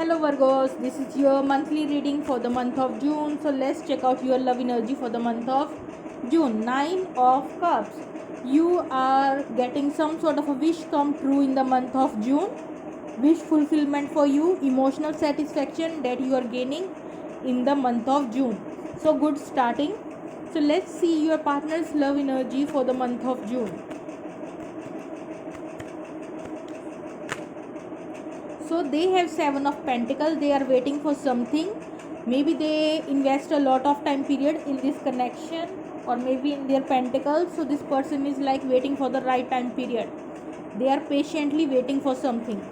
Hello Virgos, this is your monthly reading for the month of June. So let's check out your love energy for the month of June. Nine of Cups. You are getting some sort of a wish come true in the month of June. Wish fulfillment for you, emotional satisfaction that you are gaining in the month of June. So good starting. So let's see your partner's love energy for the month of June. So they have Seven of Pentacles. They are waiting for something. Maybe they invest a lot of time period in this connection, or maybe in their pentacles. So this person is like waiting for the right time period. They are patiently waiting for something.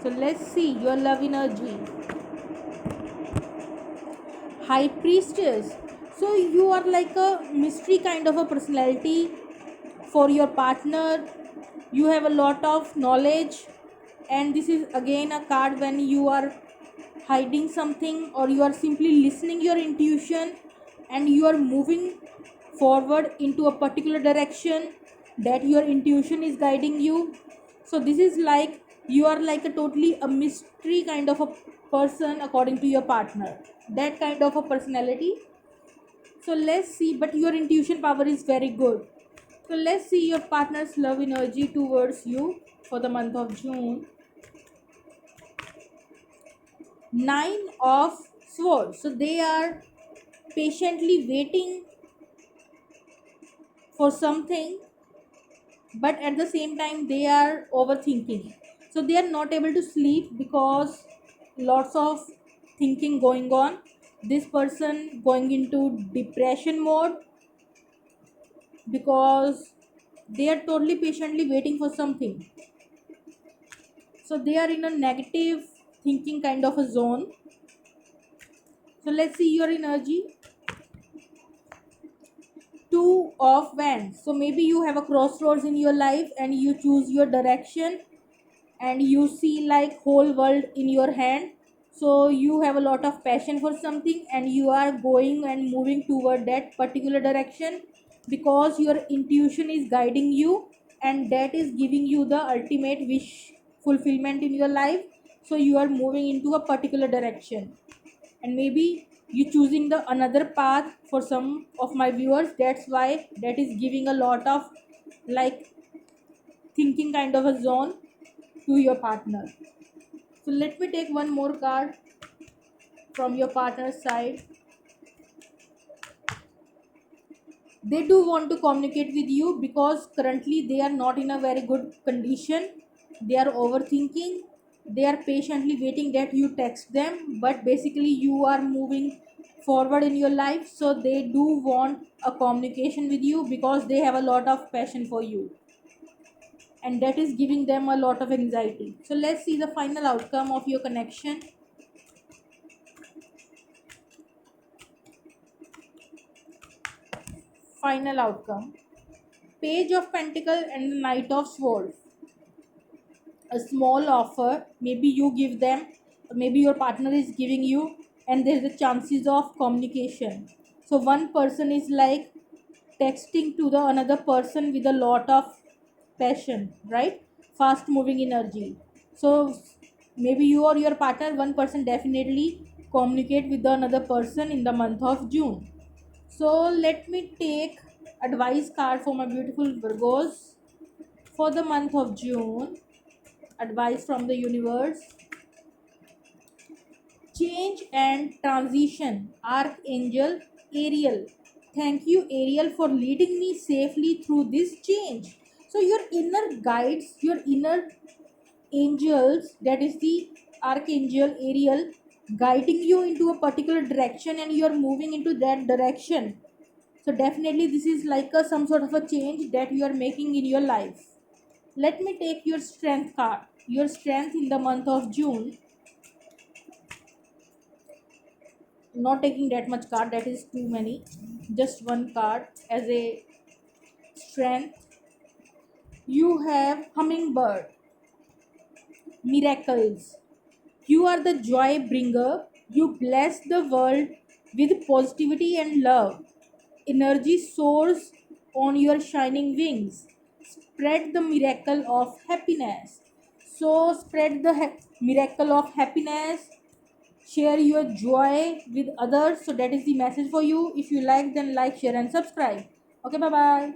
So let's see your love energy. High Priestess. So you are like a mystery kind of a personality for your partner. You have a lot of knowledge, and this is again a card when you are hiding something, or you are simply listening your intuition and you are moving forward into a particular direction that your intuition is guiding you. So this is like you are like a totally a mystery kind of a person according to your partner, that kind of a personality. So let's see, but your intuition power is very good. So let's see your partner's love energy towards you for the month of June. Nine of Swords. So they are patiently waiting for something, but at the same time they are overthinking. So they are not able to sleep because lots of thinking going on. This person going into depression mode because they are totally patiently waiting for something. So they are in a negative thinking kind of a zone. So let's see your energy. Two of Wands. So maybe you have a crossroads in your life and you choose your direction, and you see like whole world in your hand. So you have a lot of passion for something and you are going and moving toward that particular direction because your intuition is guiding you, and that is giving you the ultimate wish fulfillment in your life. So you are moving into a particular direction, and maybe you choosing the another path for some of my viewers. That's why that is giving a lot of like thinking kind of a zone to your partner. So let me take one more card from your partner's side. They do want to communicate with you because currently they are not in a very good condition. They are overthinking. They are patiently waiting that you text them, but basically you are moving forward in your life. So they do want a communication with you because they have a lot of passion for you, and that is giving them a lot of anxiety. So let's see the final outcome of your connection. Final outcome: Page of Pentacle and the Knight of Swords. A small offer, maybe you give them, maybe your partner is giving you, and there's the chances of communication. So one person is like texting to the another person with a lot of passion, right? Fast moving energy. So maybe you or your partner, one person definitely communicate with the another person in the month of June. So let me take advice card for my beautiful Virgos for the month of June. Advice from the universe: change and transition. Archangel Ariel. Thank you, Ariel, for leading me safely through this change. So your inner guides, your inner angels, that is the Archangel Ariel, guiding you into a particular direction, and you are moving into that direction. So definitely this is like a some sort of a change that you are making in your life. Let me take your strength card. Your strength in the month of June. Not taking that much card, that is too many. Just one card as a strength. You have Hummingbird. Miracles. You are the joy bringer. You bless the world with positivity and love. Energy soars on your shining wings. Spread the miracle of happiness. So spread the miracle of happiness. Share your joy with others. So that is the message for you. If you like, then like, share, and subscribe. Okay, bye bye.